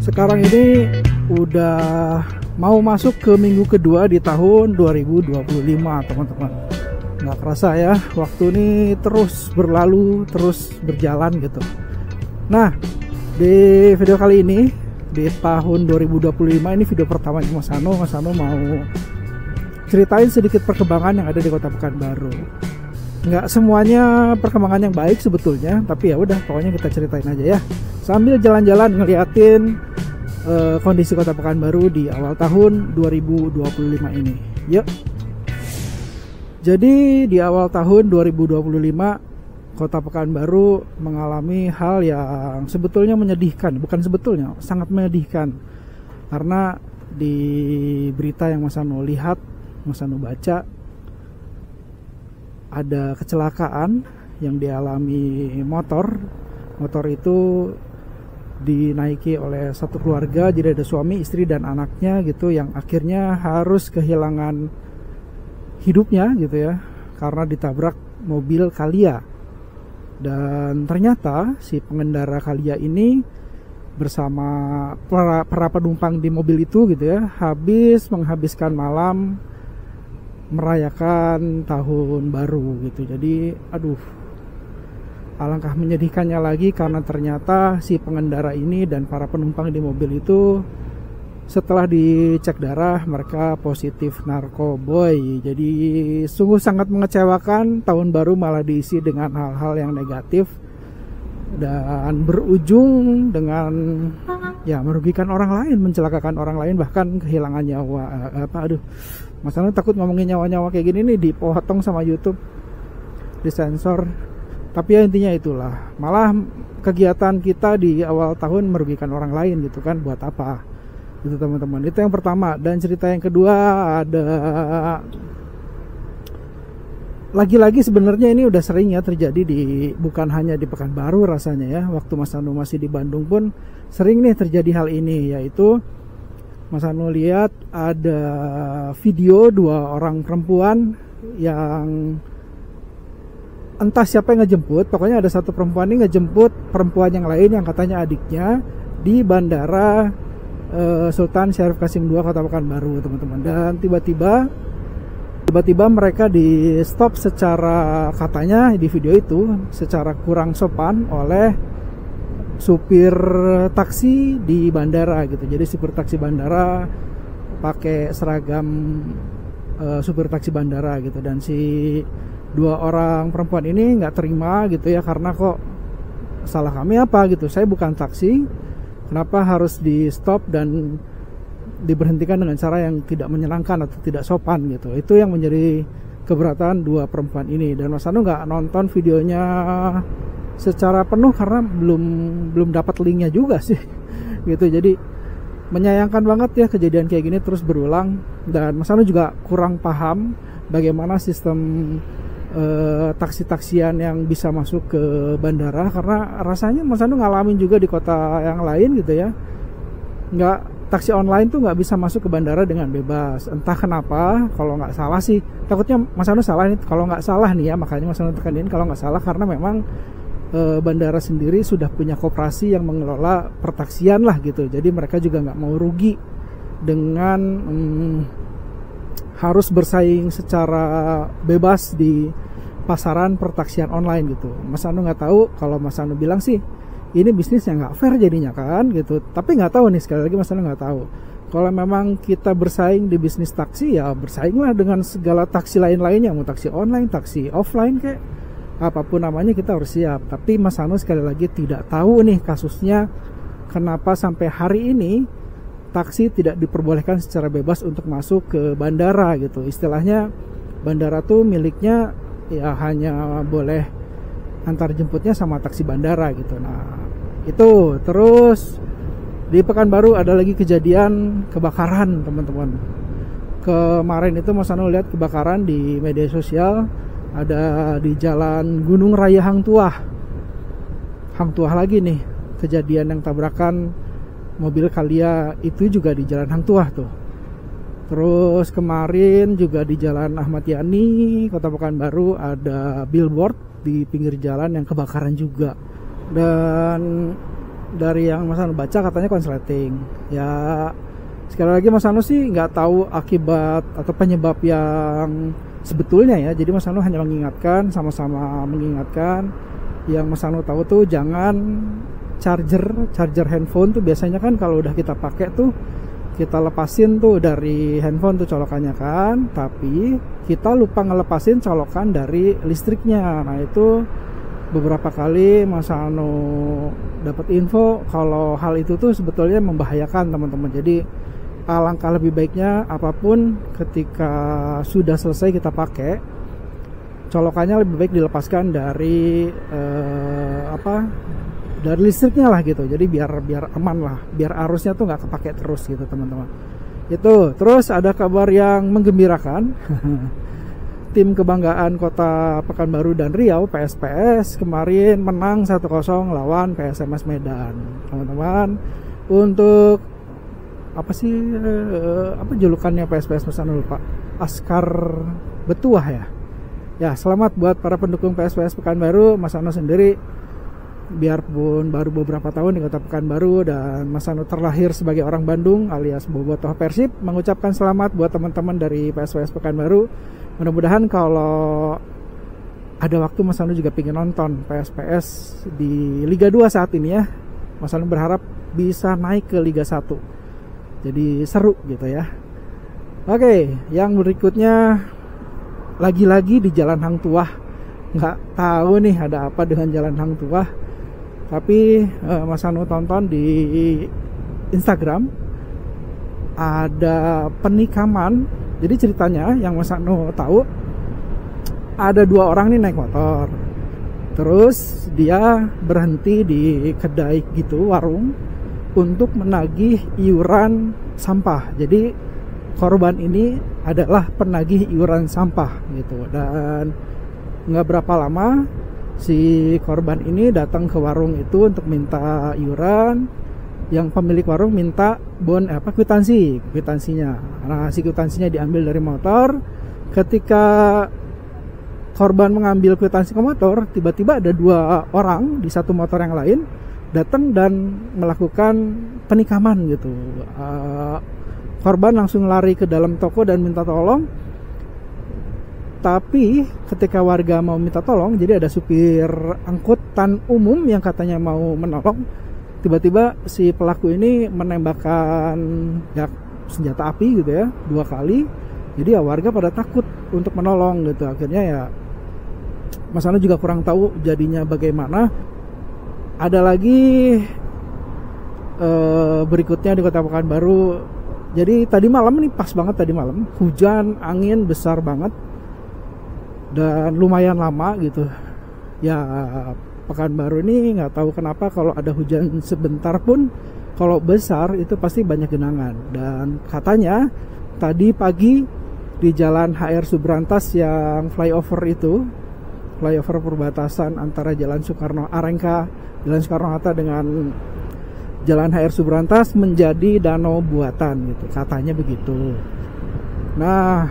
Sekarang ini udah mau masuk ke minggu kedua di tahun 2025, teman-teman. Nggak kerasa ya, waktu ini terus berlalu, terus berjalan gitu. Nah, di video kali ini, di tahun 2025 ini video pertamanya Mas Hano. Mas Hano mau ceritain sedikit perkembangan yang ada di Kota Pekanbaru. Nggak semuanya perkembangan yang baik sebetulnya, tapi ya udah, pokoknya kita ceritain aja ya. Sambil jalan-jalan ngeliatin kondisi Kota Pekanbaru di awal tahun 2025 ini. Yuk. Jadi di awal tahun 2025 Kota Pekanbaru mengalami hal yang sebetulnya menyedihkan, bukan sebetulnya, sangat menyedihkan. Karena di berita yang Mas Hano lihat, Mas Hano baca, ada kecelakaan yang dialami motor. Motor itu dinaiki oleh satu keluarga, jadi ada suami, istri, dan anaknya gitu, yang akhirnya harus kehilangan hidupnya gitu ya, karena ditabrak mobil Calya. Dan ternyata si pengendara Calya ini bersama para penumpang di mobil itu gitu ya, menghabiskan malam merayakan tahun baru gitu. Jadi aduh, alangkah menyedihkannya lagi karena ternyata si pengendara ini dan para penumpang di mobil itu setelah dicek darah mereka positif narkoboy. Jadi sungguh sangat mengecewakan, tahun baru malah diisi dengan hal-hal yang negatif dan berujung dengan ya merugikan orang lain, mencelakakan orang lain, bahkan kehilangan nyawa. Mas Hano takut ngomongin nyawa-nyawa kayak gini nih dipotong sama YouTube, disensor. Tapi ya intinya itulah, malah kegiatan kita di awal tahun merugikan orang lain gitu kan, buat apa gitu teman-teman. Itu yang pertama. Dan cerita yang kedua, ada lagi-lagi sebenarnya ini udah sering ya terjadi bukan hanya di Pekanbaru rasanya ya. Waktu Mas Hano masih di Bandung pun sering nih terjadi hal ini, yaitu Mas Hano lihat ada video dua orang perempuan yang entah siapa yang ngejemput, pokoknya ada satu perempuan ini ngejemput perempuan yang lain yang katanya adiknya di bandara Sultan Syarif Qasim II Kota Pekanbaru, teman-teman. Dan tiba-tiba mereka di stop secara, katanya di video itu, secara kurang sopan oleh supir taksi di bandara gitu. Jadi supir taksi bandara pakai seragam supir taksi bandara gitu, dan si dua orang perempuan ini nggak terima gitu ya, karena kok salah kami apa gitu, saya bukan taksi, kenapa harus di stop dan diberhentikan dengan cara yang tidak menyenangkan atau tidak sopan gitu. Itu yang menjadi keberatan dua perempuan ini. Dan Mas Hano nggak nonton videonya secara penuh karena belum dapat linknya juga sih gitu. Jadi menyayangkan banget ya kejadian kayak gini terus berulang. Dan Mas Hano juga kurang paham bagaimana sistem taksi-taksian yang bisa masuk ke bandara, karena rasanya Mas Hano ngalamin juga di kota yang lain gitu ya, taksi online tuh nggak bisa masuk ke bandara dengan bebas, entah kenapa. Kalau nggak salah sih, takutnya Mas Hano salah nih, kalau nggak salah nih ya, makanya Mas Hano tekanin kalau nggak salah, karena memang bandara sendiri sudah punya koperasi yang mengelola pertaksian lah gitu. Jadi mereka juga nggak mau rugi dengan harus bersaing secara bebas di pasaran pertaksian online gitu. Mas Hano nggak tahu, kalau Mas Hano bilang sih ini bisnis yang nggak fair jadinya kan gitu. Tapi nggak tahu nih, sekali lagi Mas Hano nggak tahu. Kalau memang kita bersaing di bisnis taksi, ya bersainglah dengan segala taksi lain-lainnya, mau taksi online, taksi offline, kayak apapun namanya kita harus siap. Tapi Mas Hano sekali lagi tidak tahu nih kasusnya, kenapa sampai hari ini taksi tidak diperbolehkan secara bebas untuk masuk ke bandara gitu. Istilahnya bandara tuh miliknya ya hanya boleh antar jemputnya sama taksi bandara gitu. Nah itu terus di Pekanbaru ada lagi kejadian kebakaran, teman-teman. Kemarin itu Mas Hano lihat kebakaran di media sosial, ada di Jalan Gunung Raya Hang Tuah lagi nih kejadian yang tabrakan mobil Calya, itu juga di Jalan Hang Tuah tuh. Terus kemarin juga di Jalan Ahmad Yani Kota Pekanbaru ada billboard di pinggir jalan yang kebakaran juga. Dan dari yang Mas Anu baca katanya konsleting. Ya sekali lagi Mas Anu sih nggak tahu akibat atau penyebab yang sebetulnya ya. Jadi Mas Anu hanya mengingatkan, sama-sama mengingatkan. Yang Mas Anu tahu tuh jangan charger handphone tuh biasanya kan kalau udah kita pakai tuh kita lepasin tuh dari handphone tuh colokannya kan, tapi kita lupa ngelepasin colokan dari listriknya. Nah itu beberapa kali Mas Anu dapat info kalau hal itu tuh sebetulnya membahayakan teman-teman. Jadi alangkah lebih baiknya apapun ketika sudah selesai kita pakai, colokannya lebih baik dilepaskan dari dari listriknya lah gitu. Jadi biar aman lah, biar arusnya tuh nggak kepake terus gitu teman-teman. Itu terus ada kabar yang menggembirakan. Tim kebanggaan Kota Pekanbaru dan Riau, PSPS, kemarin menang 1-0 lawan PSMS Medan teman-teman. Untuk apa sih apa julukannya PSPS, Mas Anu lupa, Askar Betuah ya. Ya selamat buat para pendukung PSPS Pekanbaru. Mas Anu sendiri biarpun baru beberapa tahun di Kota Pekanbaru dan Mas Anu terlahir sebagai orang Bandung alias bobotoh Persib, mengucapkan selamat buat teman-teman dari PSPS Pekanbaru. Mudah-mudahan kalau ada waktu Mas Anu juga pengen nonton PSPS di Liga 2 saat ini ya. Mas Anu berharap bisa naik ke Liga 1. Jadi seru gitu ya. Oke, yang berikutnya lagi-lagi di Jalan Hang Tuah. Nggak tahu nih ada apa dengan Jalan Hang Tuah. Tapi Mas Anu tonton di Instagram ada penikaman. Jadi ceritanya yang Mas Anu tahu, ada 2 orang nih naik motor. Terus dia berhenti di kedai gitu, warung, untuk menagih iuran sampah. Jadi korban ini adalah penagih iuran sampah gitu. Dan nggak berapa lama si korban ini datang ke warung itu untuk minta iuran. Yang pemilik warung minta kwitansinya. Nah si kwitansinya diambil dari motor. Ketika korban mengambil kwitansi ke motor, tiba-tiba ada 2 orang di satu motor yang lain datang dan melakukan penikaman gitu. Korban langsung lari ke dalam toko dan minta tolong. Tapi ketika warga mau minta tolong, jadi ada supir angkutan umum yang katanya mau menolong, tiba-tiba si pelaku ini menembakkan ya senjata api gitu ya 2 kali. Jadi ya warga pada takut untuk menolong gitu. Akhirnya ya Mas Anu juga kurang tahu jadinya bagaimana. Ada lagi berikutnya di Kota Pekanbaru. Jadi tadi malam nih, pas banget tadi malam, hujan, angin besar banget dan lumayan lama gitu ya. Pekanbaru ini nggak tahu kenapa kalau ada hujan sebentar pun, kalau besar itu pasti banyak genangan. Dan katanya tadi pagi di Jalan HR Subrantas yang flyover itu, flyover perbatasan antara Jalan Soekarno-Arengka, Jalan Soekarno-Hatta dengan Jalan HR Subrantas menjadi danau buatan gitu, katanya begitu. Nah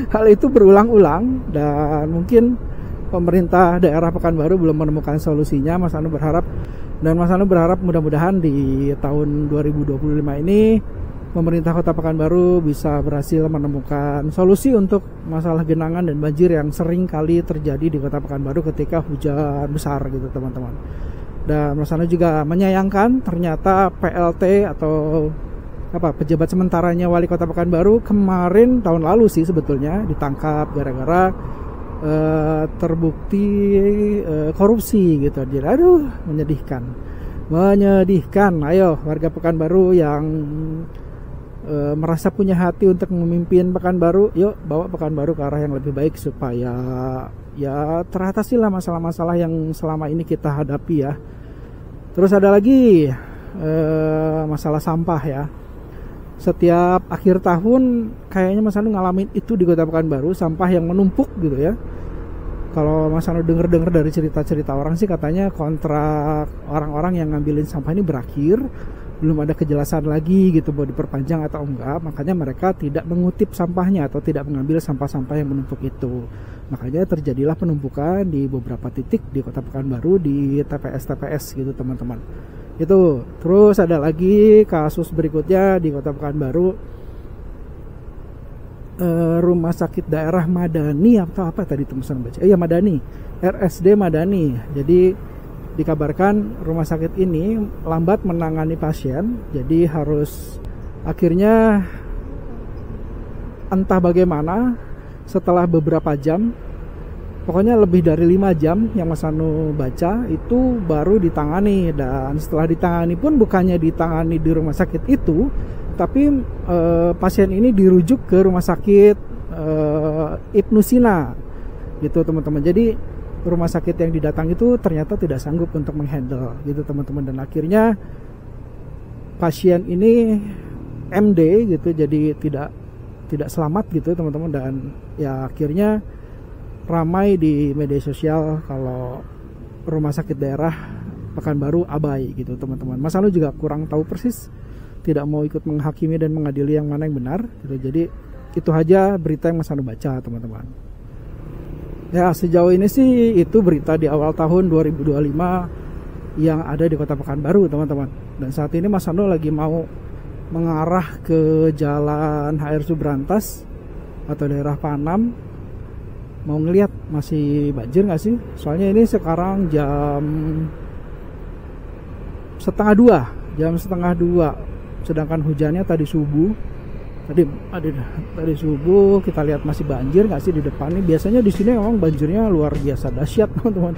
hal itu berulang-ulang dan mungkin pemerintah daerah Pekanbaru belum menemukan solusinya. Mas Anu berharap mudah-mudahan di tahun 2025 ini pemerintah Kota Pekanbaru bisa berhasil menemukan solusi untuk masalah genangan dan banjir yang sering kali terjadi di Kota Pekanbaru ketika hujan besar gitu teman-teman. Dan Mas Anu juga menyayangkan ternyata PLT atau pejabat sementaranya Wali Kota Pekanbaru kemarin, tahun lalu sih sebetulnya, ditangkap gara-gara terbukti korupsi gitu. Jadi aduh, menyedihkan. Ayo warga Pekanbaru yang merasa punya hati untuk memimpin Pekanbaru, yuk bawa Pekanbaru ke arah yang lebih baik supaya ya teratasilah masalah-masalah yang selama ini kita hadapi ya. Terus ada lagi masalah sampah ya. Setiap akhir tahun kayaknya Mas Anu ngalamin itu di Kota Pekanbaru, sampah yang menumpuk gitu ya. Kalau Mas Anu denger dari cerita-cerita orang sih katanya kontrak orang-orang yang ngambilin sampah ini berakhir, belum ada kejelasan lagi gitu mau diperpanjang atau enggak. Makanya mereka tidak mengutip sampahnya atau tidak mengambil sampah-sampah yang menumpuk itu. Makanya terjadilah penumpukan di beberapa titik di Kota Pekanbaru di TPS gitu teman-teman. Itu. Terus ada lagi kasus berikutnya di Kota Pekanbaru, rumah sakit daerah Madani atau apa tadi teman-teman baca? Iya Madani, RSD Madani. Jadi dikabarkan rumah sakit ini lambat menangani pasien, jadi harus akhirnya entah bagaimana setelah beberapa jam, pokoknya lebih dari 5 jam yang Mas Anu baca itu baru ditangani. Dan setelah ditangani pun bukannya ditangani di rumah sakit itu, tapi pasien ini dirujuk ke rumah sakit Ibnu Sina gitu teman-teman. Jadi rumah sakit yang didatang itu ternyata tidak sanggup untuk menghandle gitu teman-teman, dan akhirnya pasien ini MD gitu, jadi tidak selamat gitu teman-teman. Dan ya akhirnya ramai di media sosial kalau rumah sakit daerah Pekanbaru abai gitu teman-teman. Mas Anu juga kurang tahu persis, tidak mau ikut menghakimi dan mengadili yang mana yang benar gitu. Jadi itu aja berita yang Mas Anu baca teman-teman. Ya sejauh ini sih itu berita di awal tahun 2025 yang ada di Kota Pekanbaru teman-teman. Dan saat ini Mas Anu lagi mau mengarah ke Jalan HR Subrantas atau daerah Panam, mau ngeliat masih banjir nggak sih. Soalnya ini sekarang jam setengah dua, sedangkan hujannya tadi subuh. Tadi subuh kita lihat masih banjir nggak sih di depan nih. Biasanya di sini memang banjirnya luar biasa dahsyat teman-teman.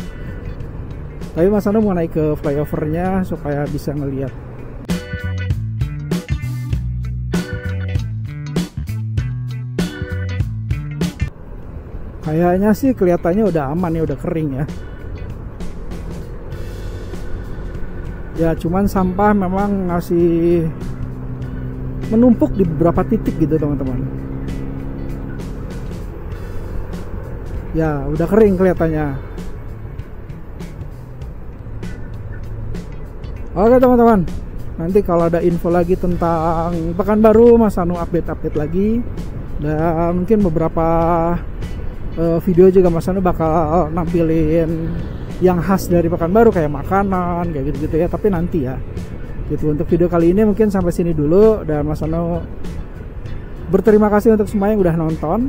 Tapi Mas Anu mau naik ke flyovernya supaya bisa ngelihat. Kayaknya sih kelihatannya udah aman ya, udah kering ya. Ya cuman sampah memang masih menumpuk di beberapa titik gitu teman-teman. Ya udah kering kelihatannya. Oke teman-teman, nanti kalau ada info lagi tentang Pekanbaru Mas Anu update lagi. Dan mungkin beberapa video juga Mas Anu bakal nampilin yang khas dari Pekanbaru kayak makanan kayak gitu-gitu ya, tapi nanti ya. Gitu, untuk video kali ini mungkin sampai sini dulu, dan Mas Anu berterima kasih untuk semua yang udah nonton.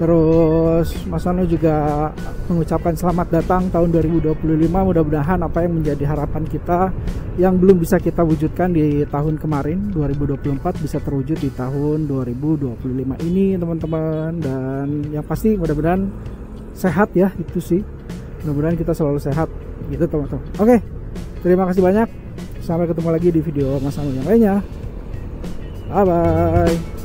Terus Mas Anu juga mengucapkan selamat datang tahun 2025. Mudah-mudahan apa yang menjadi harapan kita yang belum bisa kita wujudkan di tahun kemarin 2024 bisa terwujud di tahun 2025 ini teman-teman. Dan yang pasti mudah-mudahan sehat ya, itu sih. Mudah-mudahan kita selalu sehat gitu teman-teman. Oke, terima kasih banyak. Sampai ketemu lagi di video Mas Anu yang lainnya. Bye bye.